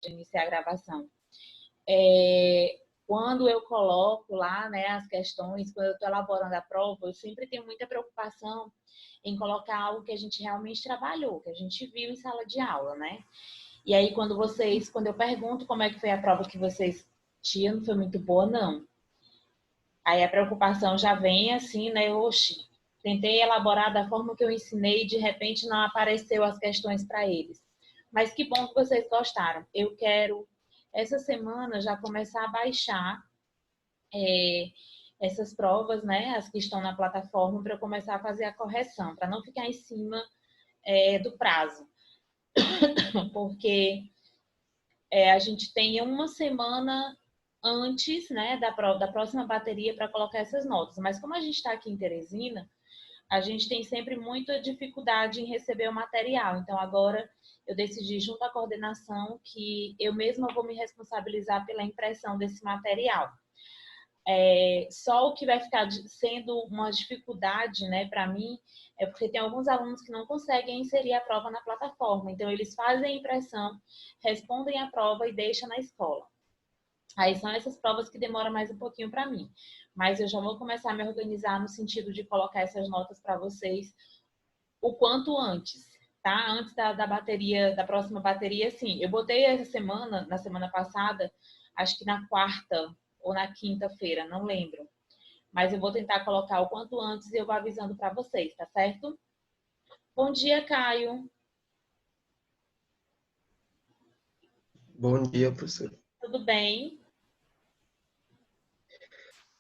de iniciar a gravação. Quando eu coloco lá, né, as questões, quando eu estou elaborando a prova, eu sempre tenho muita preocupação em colocar algo que a gente realmente trabalhou, que a gente viu em sala de aula, né? E aí, quando eu pergunto como é que foi a prova que vocês tinham, não foi muito boa, não. Aí a preocupação já vem assim, né? Oxi, tentei elaborar da forma que eu ensinei e de repente não apareceu as questões para eles. Mas que bom que vocês gostaram. Eu quero, essa semana, já começar a baixar essas provas, né? As que estão na plataforma, para eu começar a fazer a correção, para não ficar em cima do prazo. Porque a gente tem uma semana antes, né, da próxima bateria para colocar essas notas. Mas como a gente está aqui em Teresina, a gente tem sempre muita dificuldade em receber o material. Então, agora eu decidi, junto à coordenação, que eu mesma vou me responsabilizar pela impressão desse material. Só o que vai ficar sendo uma dificuldade, né, para mim, é porque tem alguns alunos que não conseguem inserir a prova na plataforma. Então, eles fazem a impressão, respondem a prova e deixam na escola. Aí são essas provas que demoram mais um pouquinho para mim. Mas eu já vou começar a me organizar no sentido de colocar essas notas para vocês o quanto antes, tá? Antes da bateria, da próxima bateria, sim. Eu botei essa semana, na semana passada, acho que na quarta ou na quinta-feira, não lembro. Mas eu vou tentar colocar o quanto antes e eu vou avisando para vocês, tá certo? Bom dia, Caio. Bom dia, professor. Tudo bem?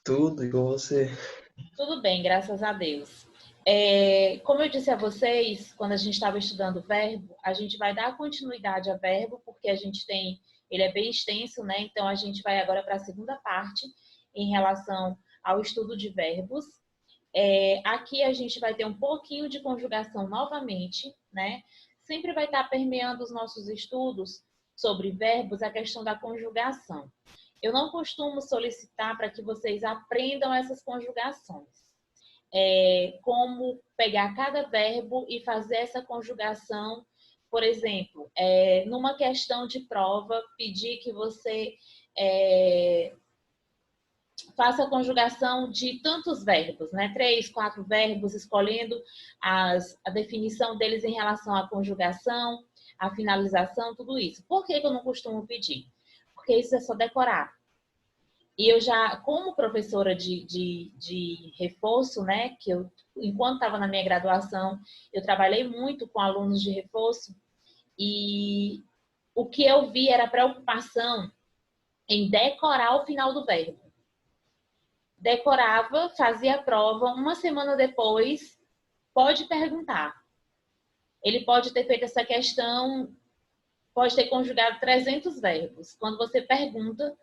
Tudo e com você? Tudo bem, graças a Deus. Como eu disse a vocês, quando a gente estava estudando verbo, a gente vai dar continuidade a verbo, porque ele é bem extenso, né? Então a gente vai agora para a segunda parte em relação ao estudo de verbos. Aqui a gente vai ter um pouquinho de conjugação novamente, né? Sempre vai estar permeando os nossos estudos sobre verbos a questão da conjugação. Eu não costumo solicitar para que vocês aprendam essas conjugações. Como pegar cada verbo e fazer essa conjugação. Por exemplo, numa questão de prova, pedir que você faça a conjugação de tantos verbos, né? 3, 4 verbos, escolhendo a definição deles em relação à conjugação, à finalização, tudo isso. Por que eu não costumo pedir? Porque isso é só decorar. E eu já, como professora de reforço, né, que eu, enquanto estava na minha graduação, eu trabalhei muito com alunos de reforço e o que eu vi era preocupação em decorar o final do verbo. Decorava, fazia a prova, uma semana depois, pode perguntar. Ele pode ter feito essa questão, pode ter conjugado 300 verbos. Quando você pergunta,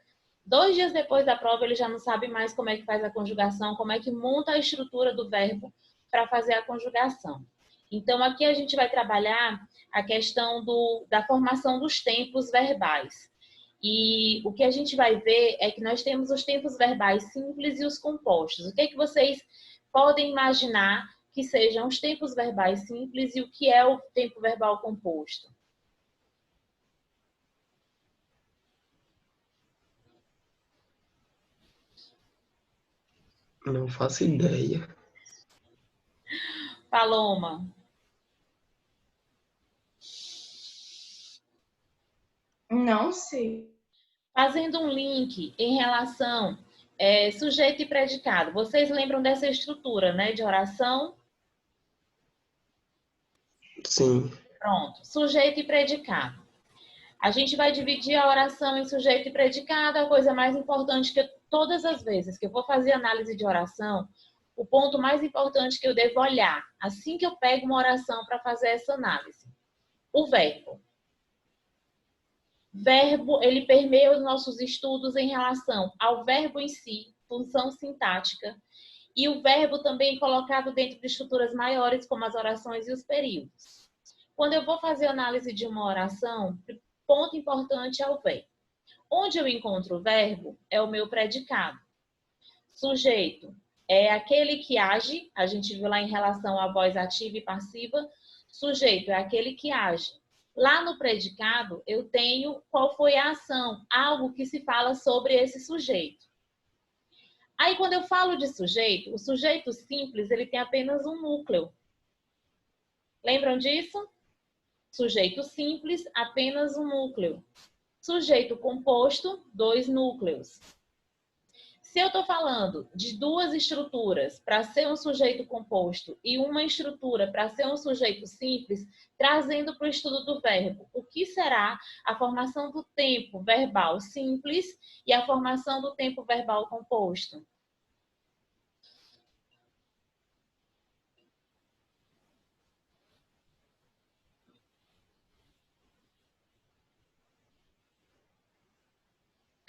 2 dias depois da prova, ele já não sabe mais como é que faz a conjugação, como é que monta a estrutura do verbo para fazer a conjugação. Então, aqui a gente vai trabalhar a questão da formação dos tempos verbais. E o que a gente vai ver é que nós temos os tempos verbais simples e os compostos. O que é que vocês podem imaginar que sejam os tempos verbais simples e o que é o tempo verbal composto? Não faço ideia. Paloma. Não sei. Fazendo um link em relação sujeito e predicado. Vocês lembram dessa estrutura, né, de oração? Sim. Pronto. Sujeito e predicado. A gente vai dividir a oração em sujeito e predicado. A coisa mais importante que todas as vezes que eu vou fazer análise de oração, o ponto mais importante que eu devo olhar assim que eu pego uma oração para fazer essa análise, o verbo. Verbo, ele permeia os nossos estudos em relação ao verbo em si, função sintática, e o verbo também colocado dentro de estruturas maiores, como as orações e os períodos. Quando eu vou fazer análise de uma oração, ponto importante é o verbo. Onde eu encontro o verbo é o meu predicado. Sujeito é aquele que age, a gente viu lá em relação à voz ativa e passiva. Sujeito é aquele que age. Lá no predicado, eu tenho qual foi a ação, algo que se fala sobre esse sujeito. Aí, quando eu falo de sujeito, o sujeito simples, ele tem apenas um núcleo. Lembram disso? Sujeito simples, apenas um núcleo. Sujeito composto, 2 núcleos. Se eu estou falando de 2 estruturas para ser um sujeito composto e uma estrutura para ser um sujeito simples, trazendo para o estudo do verbo, o que será a formação do tempo verbal simples e a formação do tempo verbal composto?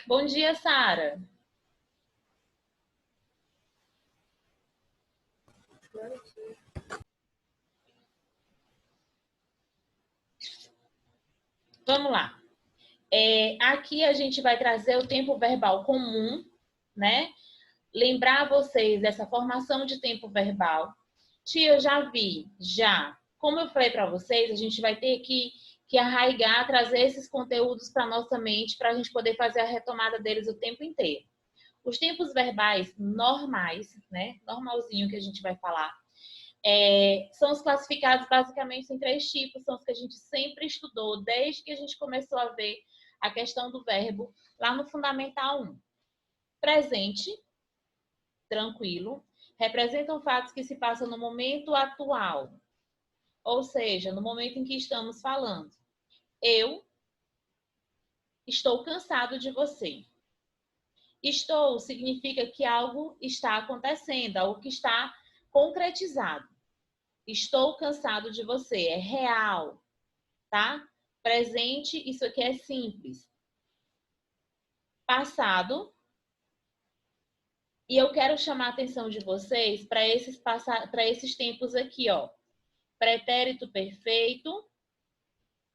Bom dia, Sara. Vamos lá. Aqui a gente vai trazer o tempo verbal comum, né? Lembrar vocês dessa formação de tempo verbal. Tia, eu já vi, já. Como eu falei para vocês, a gente vai ter que arraigar, trazer esses conteúdos para nossa mente para a gente poder fazer a retomada deles o tempo inteiro. Os tempos verbais normais, né? Normalzinho que a gente vai falar, são os classificados basicamente em 3 tipos, são os que a gente sempre estudou desde que a gente começou a ver a questão do verbo lá no Fundamental 1. Presente, tranquilo, representam fatos que se passam no momento atual, ou seja, no momento em que estamos falando. Eu estou cansado de você. Estou significa que algo está acontecendo, algo que está concretizado. Estou cansado de você, é real, tá? Presente, isso aqui é simples. Passado, e eu quero chamar a atenção de vocês para esses tempos aqui, ó. Pretérito perfeito,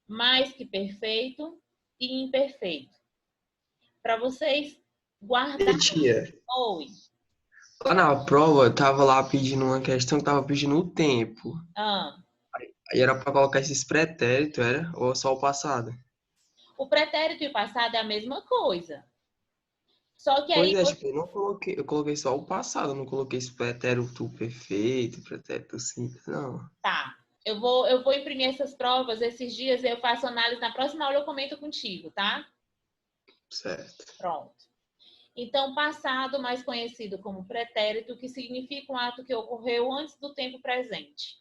mais que perfeito e imperfeito. Para vocês guardarem. Tia, Oi. lá na prova, eu tava lá pedindo uma questão que tava pedindo o tempo. Ah, Aí era pra colocar esses pretéritos, era? Ou só o passado? o pretérito e o passado é a mesma coisa. Só que Pois aí é, você. tipo, eu coloquei só o passado, não coloquei esse pretérito perfeito, pretérito simples, não. Tá. Eu vou imprimir essas provas esses dias e eu faço análise. Na próxima aula eu comento contigo, tá? Certo. Pronto. Então, passado, mais conhecido como pretérito, que significa um ato que ocorreu antes do tempo presente.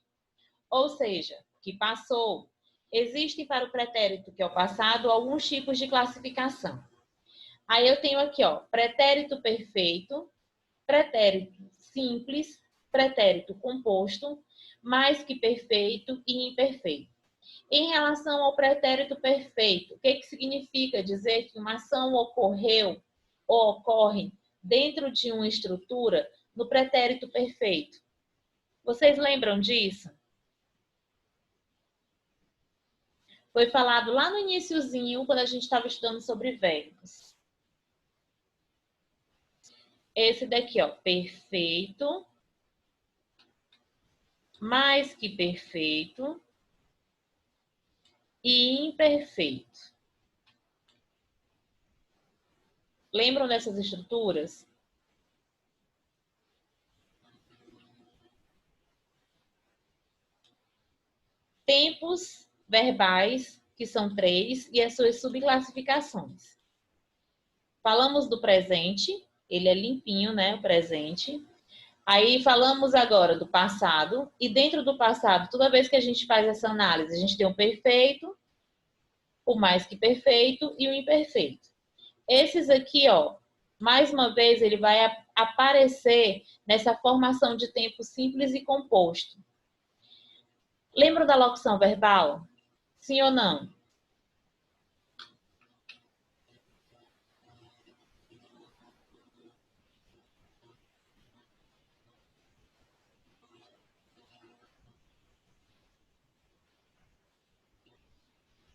Ou seja, que passou. Existem para o pretérito, que é o passado, alguns tipos de classificação. Aí eu tenho aqui, ó, pretérito perfeito, pretérito simples, pretérito composto, mais que perfeito e imperfeito. Em relação ao pretérito perfeito, o que significa dizer que uma ação ocorreu ou ocorre dentro de uma estrutura no pretérito perfeito? Vocês lembram disso? Foi falado lá no iniciozinho, quando a gente estava estudando sobre verbos. Esse daqui, ó, perfeito, mais que perfeito e imperfeito. Lembram dessas estruturas? Tempos verbais, que são 3, e as suas subclassificações. Falamos do presente, ele é limpinho, né, o presente. Aí falamos agora do passado, e dentro do passado, toda vez que a gente faz essa análise, a gente tem o perfeito, o mais que perfeito e o imperfeito. Esses aqui, ó, mais uma vez, ele vai aparecer nessa formação de tempo simples e composto. Lembram da locução verbal? Sim ou não?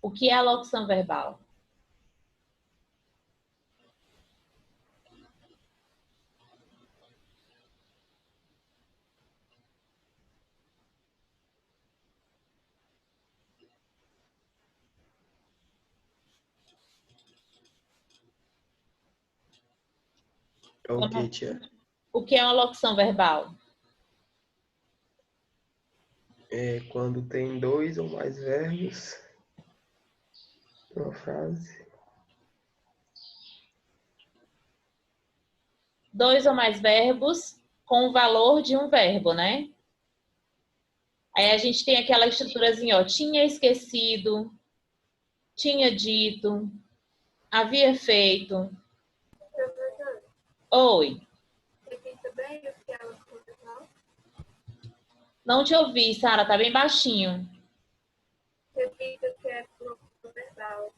O que é a locução verbal? É o que, tia? O que é uma locução verbal? É quando tem dois ou mais verbos numa frase. Dois ou mais verbos com o valor de um verbo, né? Aí a gente tem aquela estruturazinha, ó. Tinha esquecido, tinha dito, havia feito. Oi. Repita bem o que ela falou. Não te ouvi, Sara, tá bem baixinho. Repita o que é locução verbal.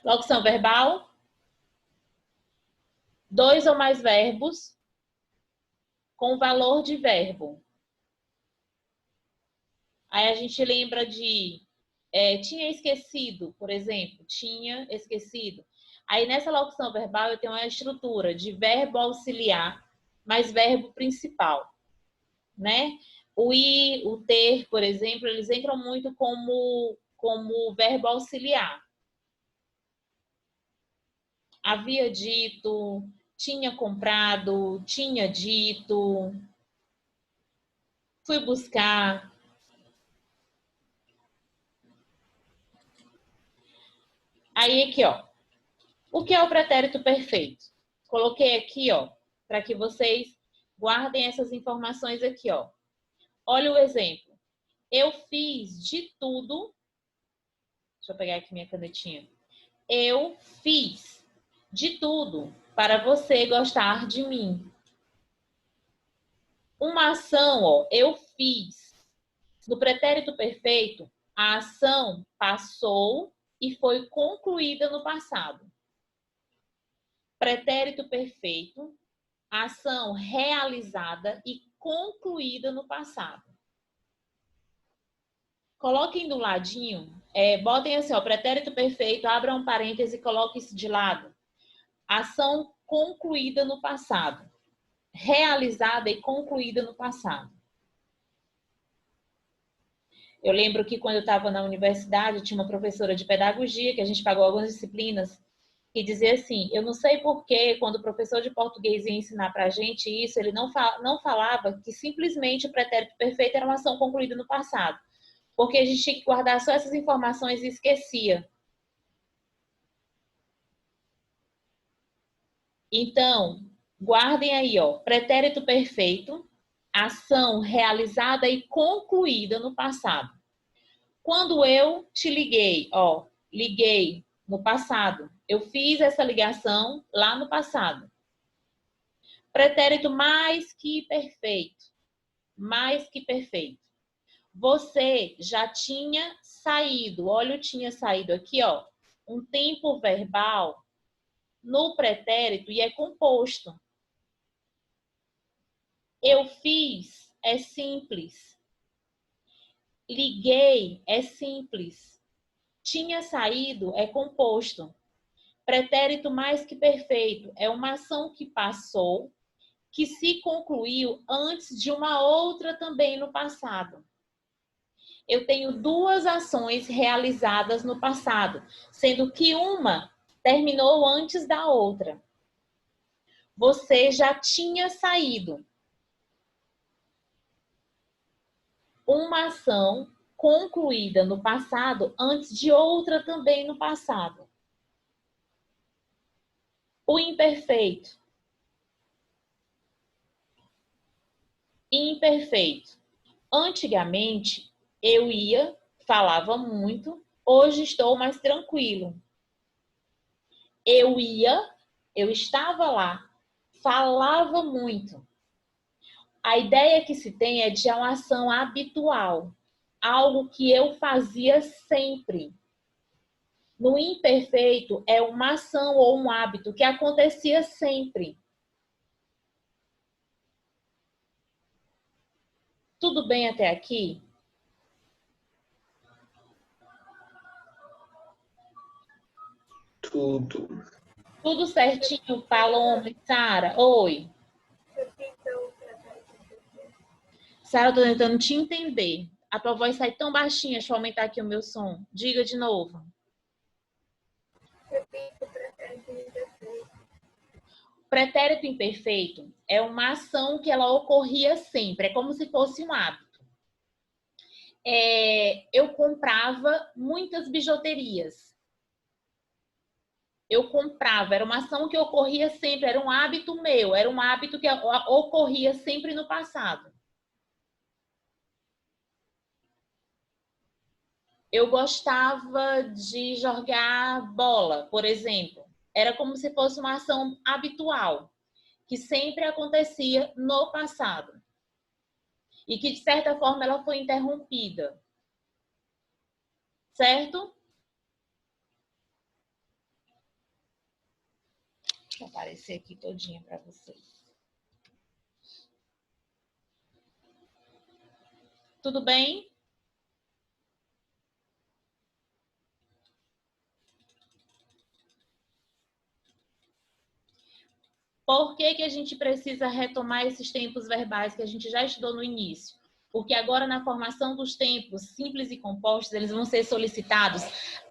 Locução verbal. Dois ou mais verbos com valor de verbo. Aí a gente lembra de tinha esquecido, por exemplo. Tinha esquecido. Aí nessa locução verbal eu tenho uma estrutura de verbo auxiliar mais verbo principal, né? O ir, o ter, por exemplo, eles entram muito como verbo auxiliar. Havia dito, tinha comprado, tinha dito, fui buscar. Aí aqui, ó. O que é o pretérito perfeito? Coloquei aqui, ó, para que vocês guardem essas informações aqui, ó. Olha o exemplo. Eu fiz de tudo. Deixa eu pegar aqui minha canetinha. Eu fiz de tudo para você gostar de mim. Uma ação, ó, eu fiz. No pretérito perfeito, a ação passou e foi concluída no passado. Pretérito perfeito, ação realizada e concluída no passado. Coloquem do ladinho, botem assim, ó, pretérito perfeito, abram um parêntese e coloquem isso de lado. Ação concluída no passado. Realizada e concluída no passado. Eu lembro que quando eu estava na universidade, tinha uma professora de pedagogia, que a gente pagou algumas disciplinas, que dizia assim, eu não sei porquê, quando o professor de português ia ensinar para a gente isso, ele não falava que simplesmente o pretérito perfeito era uma ação concluída no passado. Porque a gente tinha que guardar só essas informações e esquecia. Então, guardem aí, ó, pretérito perfeito, ação realizada e concluída no passado. Quando eu te liguei, ó, liguei no passado. Eu fiz essa ligação lá no passado. Pretérito mais que perfeito. Mais que perfeito. Você já tinha saído. Olha, eu tinha saído aqui, ó. Um tempo verbal no pretérito e é composto. Eu fiz é simples. Liguei é simples. Tinha saído é composto. Pretérito mais que perfeito é uma ação que passou, que se concluiu antes de uma outra também no passado. Eu tenho duas ações realizadas no passado, sendo que uma terminou antes da outra. Você já tinha saído. Uma ação concluída no passado antes de outra também no passado. O imperfeito. Imperfeito. Antigamente, eu ia, falava muito, hoje estou mais tranquilo. Eu ia, eu estava lá, falava muito. A ideia que se tem é de uma ação habitual, algo que eu fazia sempre. No imperfeito, é uma ação ou um hábito que acontecia sempre. Tudo bem até aqui? Tudo. Tudo certinho, Paloma e Sara? Oi. Sara, eu tô tentando te entender. A tua voz sai tão baixinha, deixa eu aumentar aqui o meu som. Diga de novo. pretérito imperfeito é uma ação que ela ocorria sempre, é como se fosse um hábito. Eu comprava muitas bijuterias. Eu comprava, era uma ação que ocorria sempre, era um hábito meu, era um hábito que ocorria sempre no passado. Eu gostava de jogar bola, por exemplo. Era como se fosse uma ação habitual, que sempre acontecia no passado. E que, de certa forma, ela foi interrompida. Certo? Deixa eu aparecer aqui todinha para vocês. Tudo bem? Por que a gente precisa retomar esses tempos verbais que a gente já estudou no início? Porque agora, na formação dos tempos simples e compostos, eles vão ser solicitados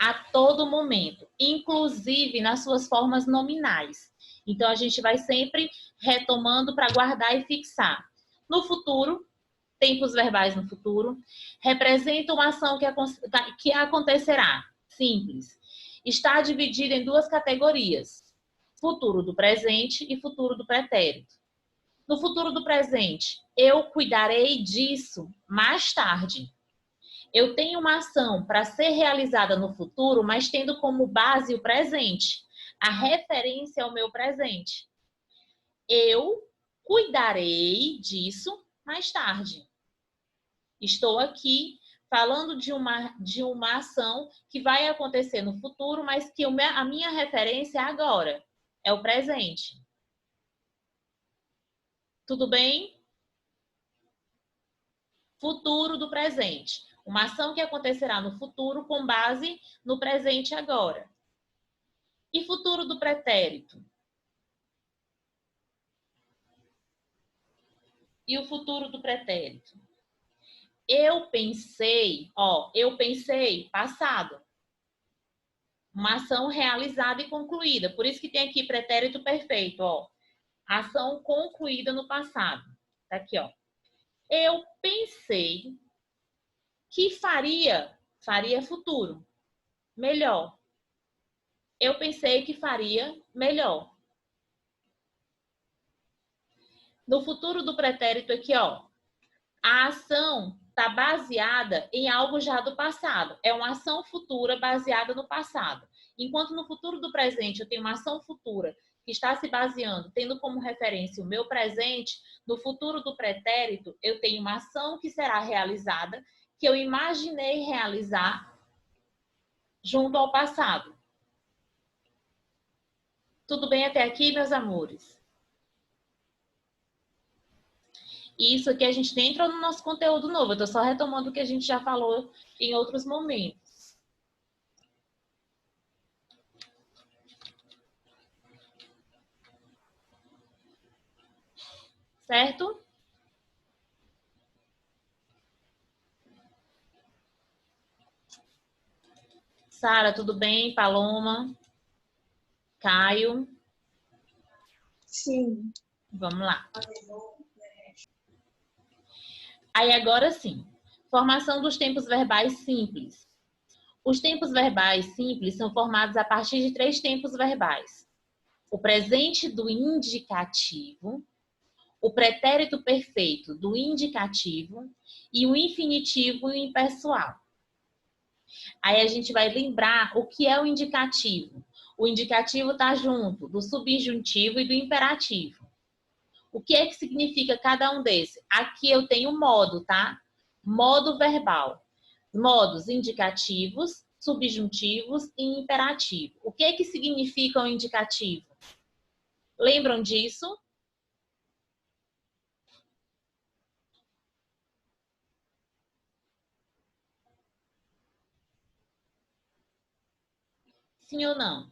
a todo momento, inclusive nas suas formas nominais. Então, a gente vai sempre retomando para guardar e fixar. No futuro, tempos verbais no futuro, representam uma ação que acontecerá. Simples. Está dividida em duas categorias: futuro do presente e futuro do pretérito. No futuro do presente, eu cuidarei disso mais tarde. Eu tenho uma ação para ser realizada no futuro, mas tendo como base o presente. A referência ao meu presente. Eu cuidarei disso mais tarde. Estou aqui falando de uma ação que vai acontecer no futuro, mas que a minha referência é agora. É o presente. Tudo bem? Futuro do presente. Uma ação que acontecerá no futuro com base no presente agora. E futuro do pretérito? E o futuro do pretérito? Eu pensei passado. Uma ação realizada e concluída. Por isso que tem aqui pretérito perfeito, ó. Ação concluída no passado. Tá aqui, ó. Eu pensei que faria futuro melhor. Eu pensei que faria melhor. No futuro do pretérito aqui, ó, a ação está baseada em algo já do passado. É uma ação futura baseada no passado. Enquanto no futuro do presente eu tenho uma ação futura que está se baseando, tendo como referência o meu presente, no futuro do pretérito eu tenho uma ação que será realizada, que eu imaginei realizar junto ao passado. Tudo bem até aqui, meus amores? E isso aqui a gente nem entrou no nosso conteúdo novo. Eu tô só retomando o que a gente já falou em outros momentos. Certo? Sara, tudo bem? Paloma? Caio? Sim. Vamos lá. Aí agora sim. Formação dos tempos verbais simples. Os tempos verbais simples são formados a partir de 3 tempos verbais: o presente do indicativo, o pretérito perfeito do indicativo e o infinitivo impessoal. Aí a gente vai lembrar o que é o indicativo. O indicativo está junto do subjuntivo e do imperativo. O que é que significa cada um desses? Aqui eu tenho modo, tá? Modo verbal. Modos indicativos, subjuntivos e imperativo. O que é que significa o indicativo? Lembram disso? Sim ou não?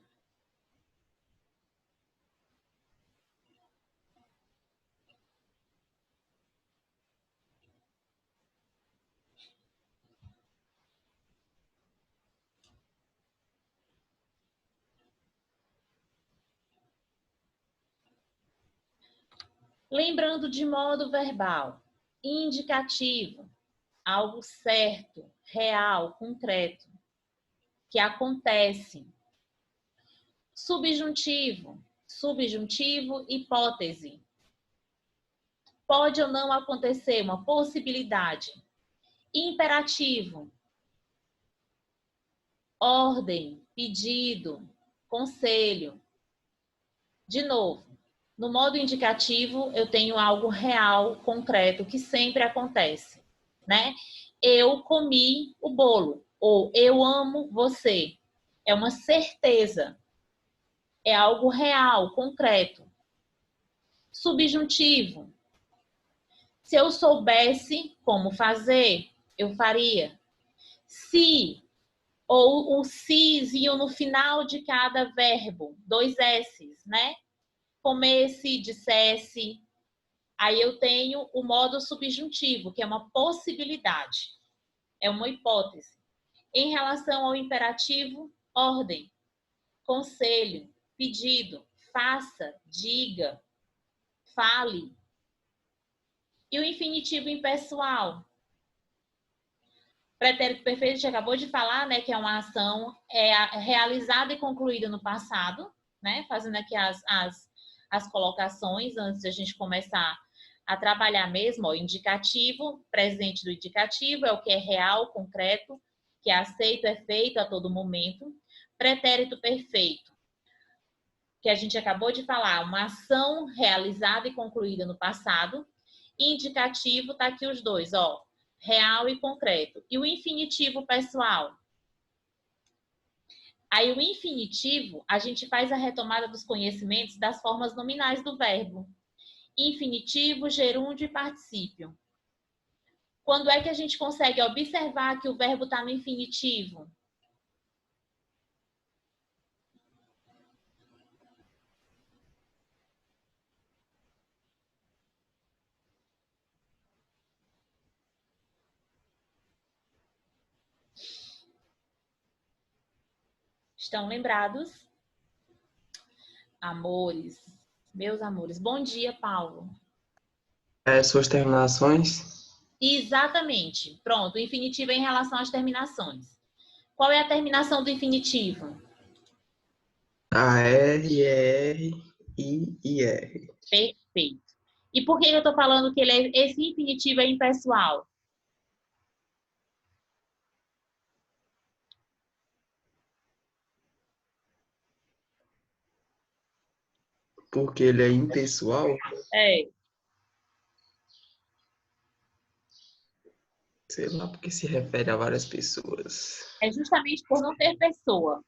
Lembrando de modo verbal, indicativo, algo certo, real, concreto, que acontece. Subjuntivo, subjuntivo, hipótese. Pode ou não acontecer, uma possibilidade. Imperativo, ordem, pedido, conselho. De novo, no modo indicativo, eu tenho algo real, concreto, que sempre acontece, né? Eu comi o bolo, ou eu amo você. É uma certeza, é algo real, concreto. Subjuntivo, se eu soubesse como fazer, eu faria. Se ou o sizinho no final de cada verbo, 2 S's, né? Comesse, dissesse. Aí eu tenho o modo subjuntivo, que é uma possibilidade, é uma hipótese. Em relação ao imperativo, ordem, conselho, pedido, faça, diga, fale. E o infinitivo impessoal? Pretérito perfeito, a gente acabou de falar, né, que é uma ação realizada e concluída no passado, né, fazendo aqui as colocações antes de a gente começar a trabalhar mesmo. Ó, indicativo, presente do indicativo, é o que é real, concreto, que é aceito, é feito a todo momento. Pretérito perfeito, que a gente acabou de falar, uma ação realizada e concluída no passado. Indicativo, tá aqui os dois, ó, real e concreto. E o infinitivo pessoal? Aí o infinitivo, a gente faz a retomada dos conhecimentos das formas nominais do verbo. Infinitivo, gerúndio e particípio. Quando é que a gente consegue observar que o verbo está no infinitivo? Estão lembrados? Amores, meus amores. Bom dia, Paulo. Suas terminações? Exatamente. Pronto, o infinitivo é em relação às terminações. Qual é a terminação do infinitivo? AR, ER, I, IR. Perfeito. E por que eu estou falando que esse infinitivo é impessoal? Porque ele é impessoal? É, Sei lá, porque se refere a várias pessoas. é justamente por não ter pessoa.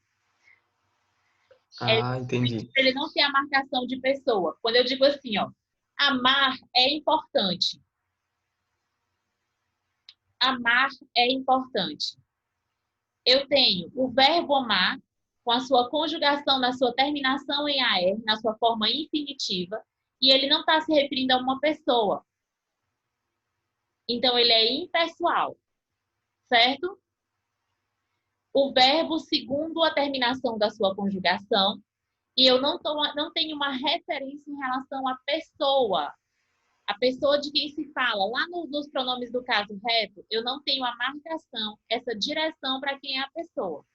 É Ah, justamente entendi. por ele não ter a marcação de pessoa. Quando eu digo assim, ó, amar é importante. Amar é importante. Eu tenho o verbo amar com a sua conjugação na sua terminação em AR, na sua forma infinitiva, e ele não está se referindo a uma pessoa. Então, ele é impessoal, certo? O verbo segundo a terminação da sua conjugação, e eu não tenho uma referência em relação à pessoa. A pessoa de quem se fala, lá nos pronomes do caso reto, eu não tenho a marcação, essa direção para quem é a pessoa,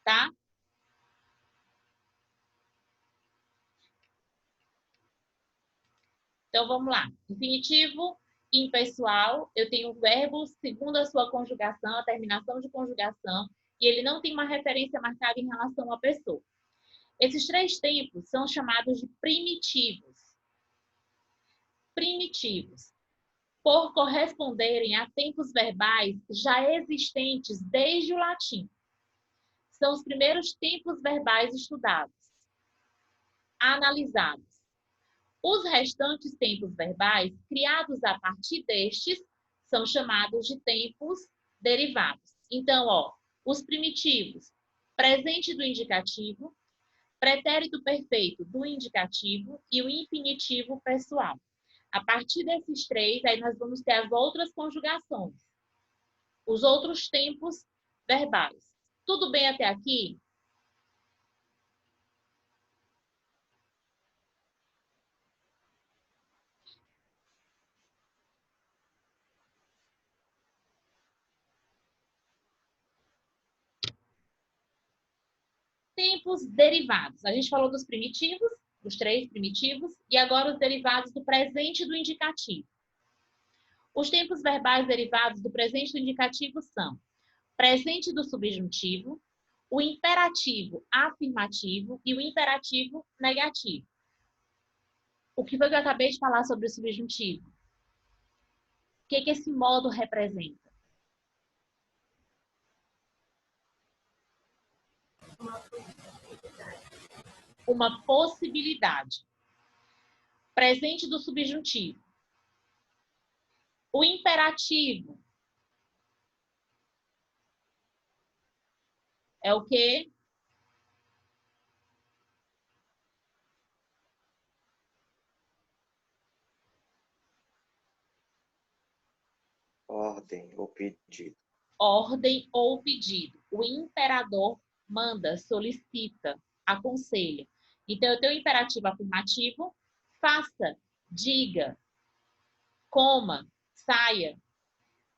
tá? Então, vamos lá. Infinitivo impessoal, eu tenho o verbo segundo a sua conjugação, a terminação de conjugação, e ele não tem uma referência marcada em relação à pessoa. Esses 3 tempos são chamados de primitivos. Primitivos, por corresponderem a tempos verbais já existentes desde o latim. São os primeiros tempos verbais estudados, analisados. Os restantes tempos verbais, criados a partir destes, são chamados de tempos derivados. Então, ó, os primitivos, presente do indicativo, pretérito perfeito do indicativo e o infinitivo pessoal. A partir desses 3, aí nós vamos ter as outras conjugações, os outros tempos verbais. Tudo bem até aqui? tempos derivados. A gente falou dos primitivos, os 3 primitivos, e agora os derivados do presente e do indicativo. Os tempos verbais derivados do presente e do indicativo são presente do subjuntivo, o imperativo afirmativo e o imperativo negativo. O que foi que eu acabei de falar sobre o subjuntivo? O que esse modo representa? Uma possibilidade. Presente do subjuntivo. O imperativo é o quê? Ordem ou pedido. Ordem ou pedido. O imperador manda, solicita, aconselha. Então, eu tenho o imperativo afirmativo, faça, diga, coma, saia.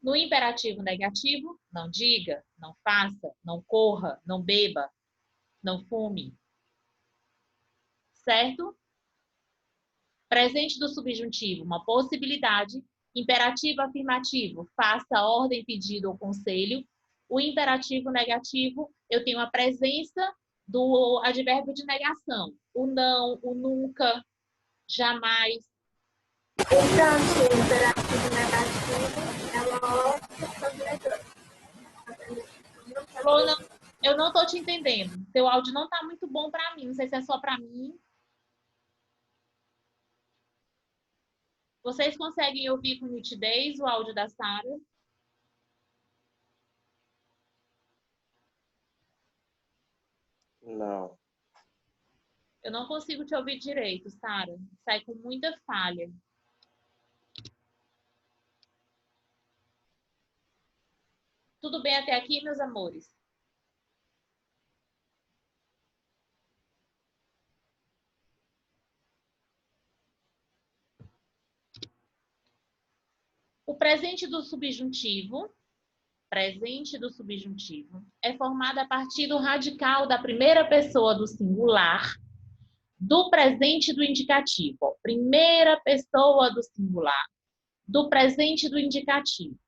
No imperativo negativo, não diga, não faça, não corra, não beba, não fume. Certo? Presente do subjuntivo, uma possibilidade. Imperativo afirmativo, faça, ordem, pedido ou conselho. O imperativo negativo, eu tenho a presença do advérbio de negação. O não, o nunca, jamais. Então, se o imperativo negativo é uma ordem Flor, eu não estou te entendendo. Seu áudio não está muito bom para mim. Não sei se é só para mim. Vocês conseguem ouvir com nitidez o áudio da Sara? Não. Eu não consigo te ouvir direito, Sara. Sai com muita falha. Tudo bem até aqui, meus amores? O presente do subjuntivo é formado a partir do radical da primeira pessoa do singular do presente do indicativo. Primeira pessoa do singular do presente do indicativo.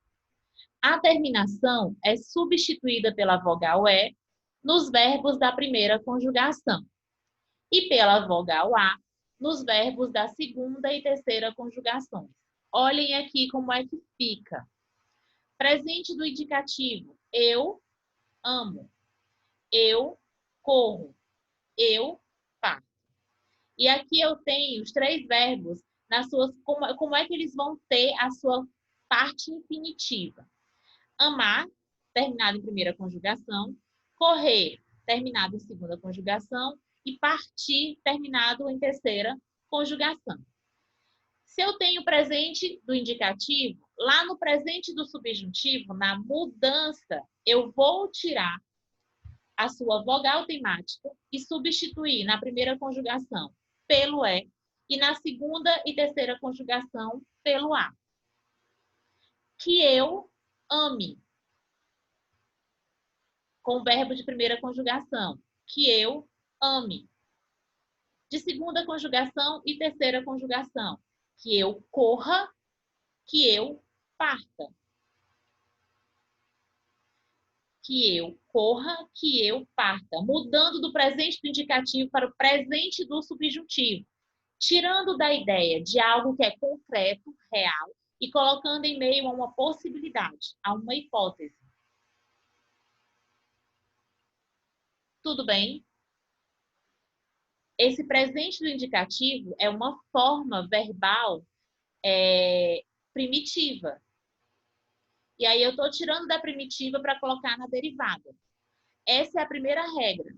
A terminação é substituída pela vogal E nos verbos da primeira conjugação e pela vogal A nos verbos da segunda e terceira conjugações. Olhem aqui como é que fica. Presente do indicativo. Eu amo. Eu corro. Eu faço. E aqui eu tenho os 3 verbos nas suas, como é que eles vão ter a sua parte infinitiva. Amar, terminado em primeira conjugação. Correr, terminado em segunda conjugação. E partir, terminado em terceira conjugação. Se eu tenho presente do indicativo, lá no presente do subjuntivo, na mudança, eu vou tirar a sua vogal temática e substituir na primeira conjugação pelo E e na segunda e terceira conjugação pelo A. Que eu ame, com o verbo de primeira conjugação. Que eu ame. De segunda conjugação e terceira conjugação. Que eu corra, que eu parta. Que eu corra, que eu parta. Mudando do presente do indicativo para o presente do subjuntivo. Tirando da ideia de algo que é concreto, real, e colocando em meio a uma possibilidade, a uma hipótese. Tudo bem? Esse presente do indicativo é uma forma verbal primitiva. E aí eu estou tirando da primitiva para colocar na derivada. Essa é a primeira regra.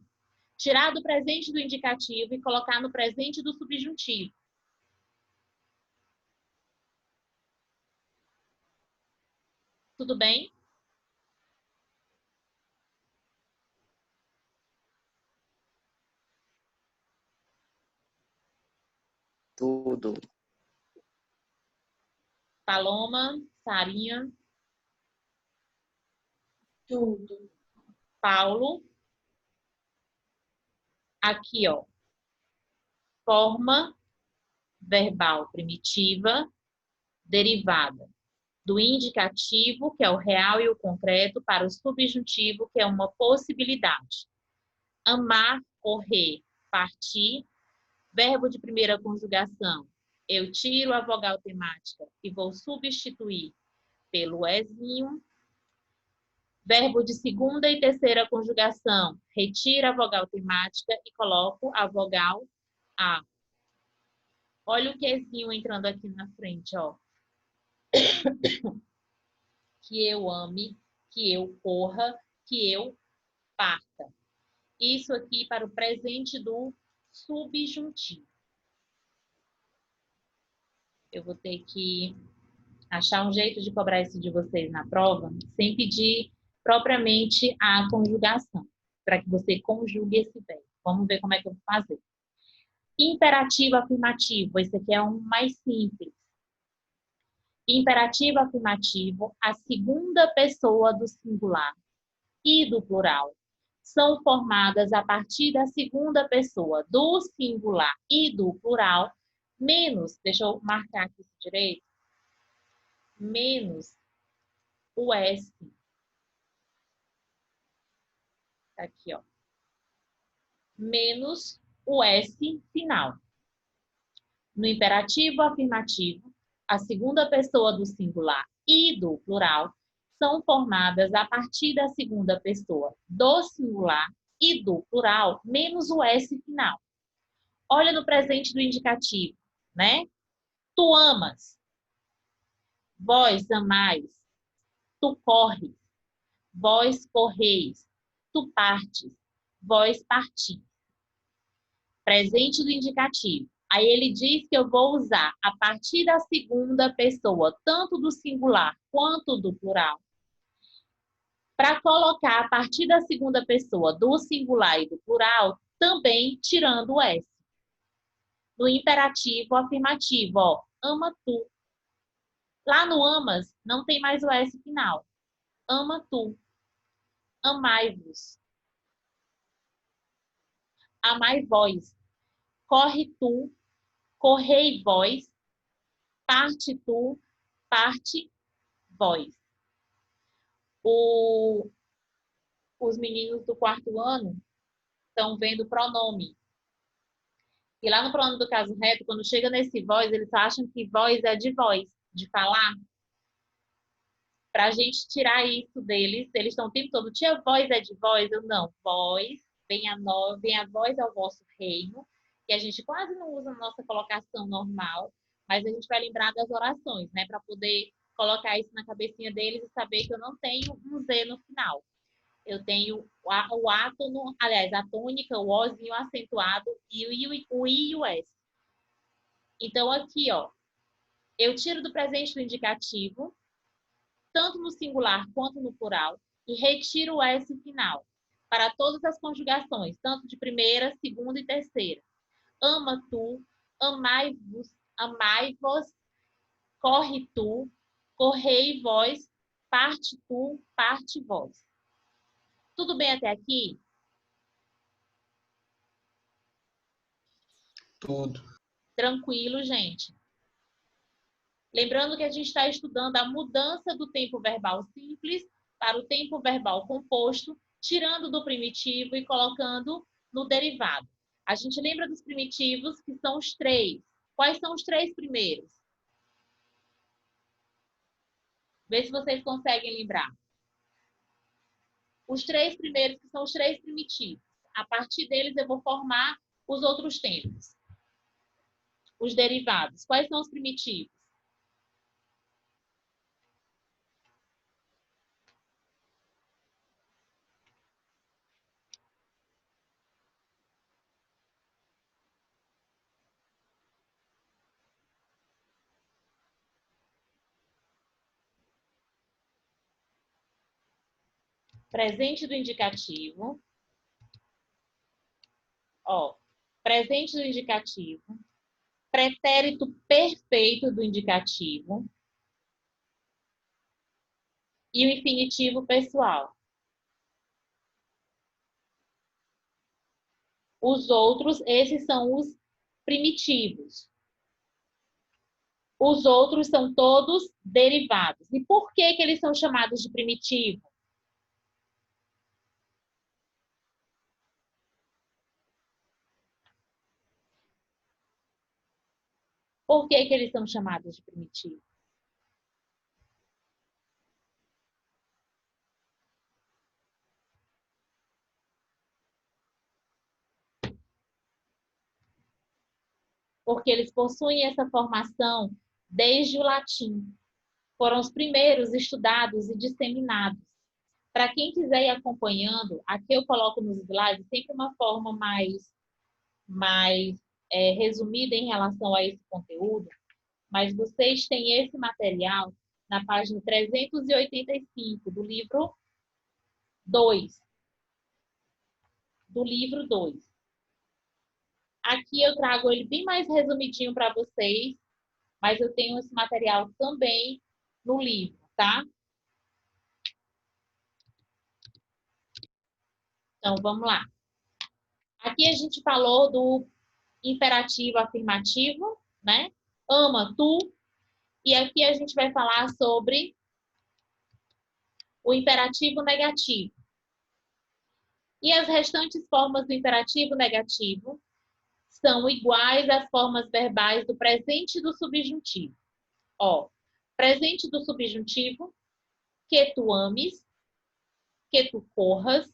Tirar do presente do indicativo e colocar no presente do subjuntivo. Tudo bem? Tudo. Paloma, Sarinha, tudo. Paulo, Aqui, ó, forma verbal primitiva derivada do indicativo, que é o real e o concreto, para o subjuntivo, que é uma possibilidade. Amar, correr, partir. Verbo de primeira conjugação. Eu tiro a vogal temática e vou substituir pelo ezinho. Verbo de segunda e terceira conjugação. Retira a vogal temática e coloco a vogal A. Olha o quezinho entrando aqui na frente, ó. Que eu ame, que eu corra, que eu parta. Isso aqui para o presente do subjuntivo. Eu vou ter que achar um jeito de cobrar isso de vocês na prova, sem pedir propriamente a conjugação, para que você conjugue esse verbo. Vamos ver como é que eu vou fazer. Imperativo afirmativo, esse aqui é um mais simples. Imperativo afirmativo, a segunda pessoa do singular e do plural são formadas a partir da segunda pessoa do singular e do plural, menos, deixa eu marcar aqui direito, menos o S. Tá aqui, ó. Menos o S final. No imperativo afirmativo, a segunda pessoa do singular e do plural são formadas a partir da segunda pessoa do singular e do plural, menos o S final. Olha no presente do indicativo, né? Tu amas. Vós amais. Tu corres. Vós correis. Tu partes. Vós partis. Presente do indicativo. Aí ele diz que eu vou usar a partir da segunda pessoa, tanto do singular quanto do plural, para colocar a partir da segunda pessoa do singular e do plural, também tirando o S. No imperativo afirmativo, ó, ama tu. Lá no amas, não tem mais o S final. Ama tu. Amai-vos. Amai vós. Corre tu. Correi vós. Parte tu. Parte vós. Os meninos do quarto ano estão vendo pronome. E lá no pronome do caso reto, quando chega nesse voz, eles acham que voz é de voz, de falar. Para a gente tirar isso deles, eles estão o tempo todo, tia, voz é de voz? Eu não, voz, vem a voz ao vosso reino, que a gente quase não usa na nossa colocação normal, mas a gente vai lembrar das orações, né? Para poder colocar isso na cabecinha deles e saber que eu não tenho um Z no final. Eu tenho o átono, aliás, a tônica, o Ozinho acentuado e o I e o S. Então, aqui, ó, eu tiro do presente do indicativo, tanto no singular quanto no plural, e retiro o S final, para todas as conjugações, tanto de primeira, segunda e terceira. Ama tu, amai-vos, amai-vos, corre tu, correi vós, parte tu, parte vós. Tudo bem até aqui? Tudo. Tranquilo, gente. Lembrando que a gente está estudando a mudança do tempo verbal simples para o tempo verbal composto, tirando do primitivo e colocando no derivado. A gente lembra dos primitivos, que são os três. Quais são os três primeiros? Vê se vocês conseguem lembrar. Os três primeiros, que são os três primitivos. A partir deles eu vou formar os outros tempos. Os derivados. Quais são os primitivos? Presente do indicativo. Ó, presente do indicativo. Pretérito perfeito do indicativo. E o infinitivo pessoal. Os outros, esses são os primitivos. Os outros são todos derivados. E por que que eles são chamados de primitivo? Por que que eles são chamados de primitivo? Porque eles possuem essa formação desde o latim. Foram os primeiros estudados e disseminados. Para quem quiser ir acompanhando, aqui eu coloco nos slides sempre uma forma mais resumida em relação a esse conteúdo, mas vocês têm esse material na página 385 do livro 2. Do livro 2. Aqui eu trago ele bem mais resumidinho para vocês, mas eu tenho esse material também no livro, tá? Então, vamos lá. Aqui a gente falou do imperativo afirmativo, né? Ama tu. E aqui a gente vai falar sobre o imperativo negativo. E as restantes formas do imperativo negativo são iguais às formas verbais do presente e do subjuntivo. Ó, presente do subjuntivo, que tu ames, que tu corras,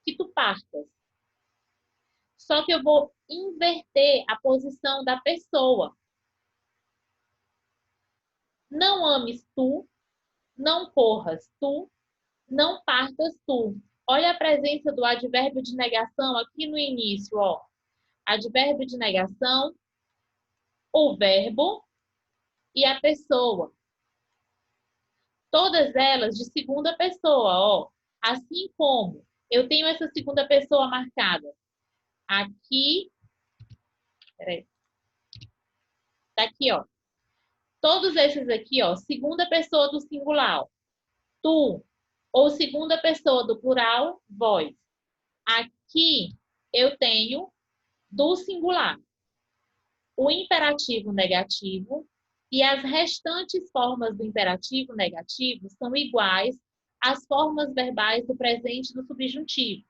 que tu partas. Só que eu vou inverter a posição da pessoa. Não ames tu, não corras tu, não partas tu. Olha a presença do advérbio de negação aqui no início, ó. Advérbio de negação, o verbo e a pessoa. Todas elas de segunda pessoa, ó. Assim como eu tenho essa segunda pessoa marcada aqui. Peraí. Tá aqui, ó. Todos esses aqui, ó. Segunda pessoa do singular, ó. Tu. Ou segunda pessoa do plural, vós. Aqui eu tenho do singular o imperativo negativo e as restantes formas do imperativo negativo são iguais às formas verbais do presente do subjuntivo,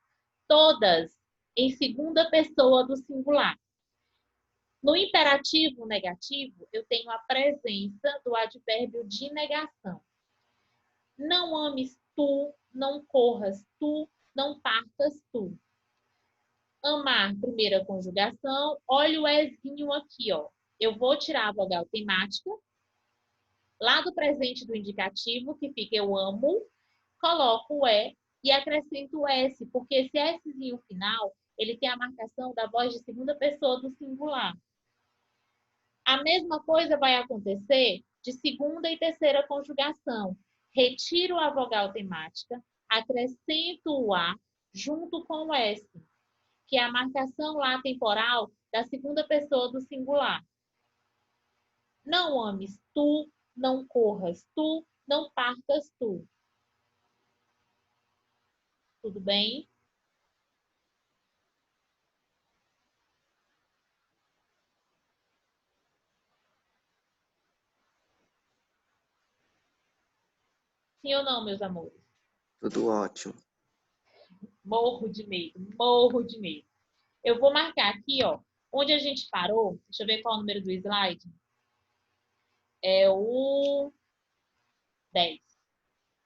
todas em segunda pessoa do singular. No imperativo negativo, eu tenho a presença do advérbio de negação. Não ames tu, não corras tu, não partas tu. Amar, primeira conjugação. Olha o ezinho aqui, ó. Eu vou tirar a vogal temática. Lá do presente do indicativo, que fica eu amo, coloco o E e acrescento o S, porque esse Szinho final, ele tem a marcação da voz de segunda pessoa do singular. A mesma coisa vai acontecer de segunda e terceira conjugação. Retiro a vogal temática, acrescento o A junto com o S, que é a marcação lá temporal da segunda pessoa do singular. Não ames tu, não corras tu, não partas tu. Tudo bem? Sim ou não, meus amores? Tudo ótimo. Morro de medo, morro de medo. Eu vou marcar aqui, ó, onde a gente parou. Deixa eu ver qual é o número do slide. É o 10.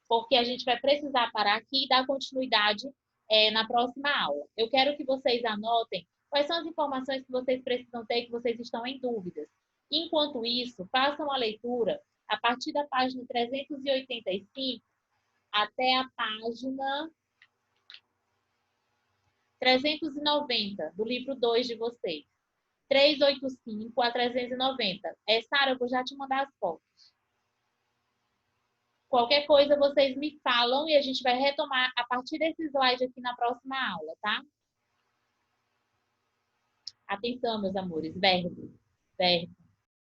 Porque a gente vai precisar parar aqui e dar continuidade na próxima aula. Eu quero que vocês anotem quais são as informações que vocês precisam ter, que vocês estão em dúvidas. Enquanto isso, façam a leitura a partir da página 385 até a página 390 do livro 2 de vocês. 385 a 390. Sara, eu vou já te mandar as fotos. Qualquer coisa vocês me falam e a gente vai retomar a partir desse slide aqui na próxima aula, tá? Atenção, meus amores. Verbo. Verbo.